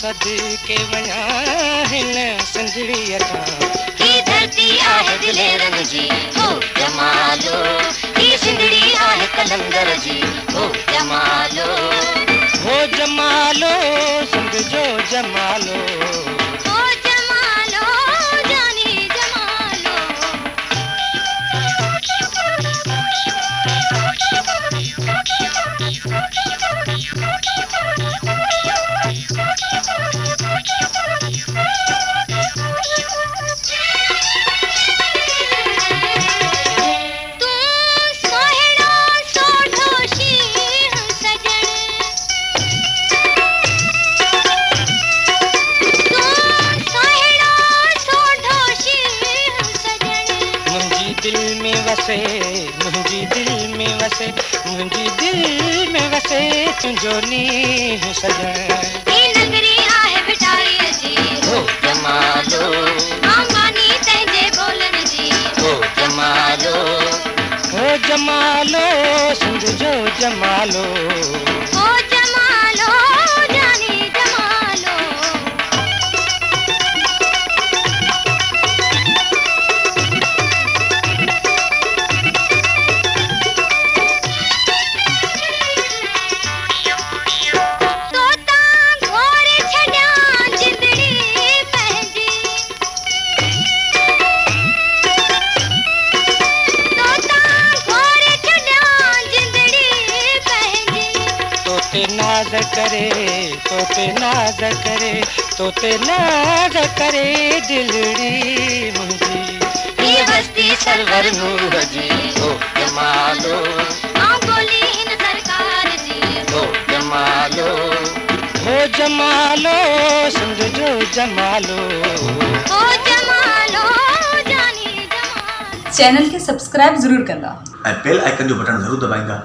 सदके वञा हिन सिंधड़ीअ खां। ही धरती आहे दिलेरनि जी हो जमालो, ही सिंधड़ी आहे कलंदर जी हो जमालो। हो जमालो सिंध जो जमालो, हो जमालो जानी जमालो। तू सोहणो सोढो शींह सजण, तू सोहणो सोढो शींह सजण। मुंहिंजी दिल में वसे, मुंहिंजी दिल में वसे, मुंहिंजी दिल में वसे तुंहिंजो नींहुं सजण। ही नगरी आहे भिटारीअ जी हो जमालो, आमानी तंहिंजे ॿोलनि जी हो जमालो, हो जमालो सिंध जो जमालो। हो जमालो जानी जमालो। तोता घोरे छॾिया जिंदड़ी पंहिंजी, तोता घोरे छॾिया जिंदड़ी पंहिंजी। तोते नाज़ करे, तोते नाज़ करे, तोते नाज़ करे दिलड़ी मुंहिंजी। हीअ बस्ती सरवर नूर जी हो जमालो, आऊं बोली हिन सरकार जी हो जमालो, हो जमालो सिंध जो जमालो। हो जमालो जानी जमालो। चैनल खे सब्सक्राइब ज़रूर कंदा ऐं बेल आइकन जो बटन ज़रूर दबाईंदा।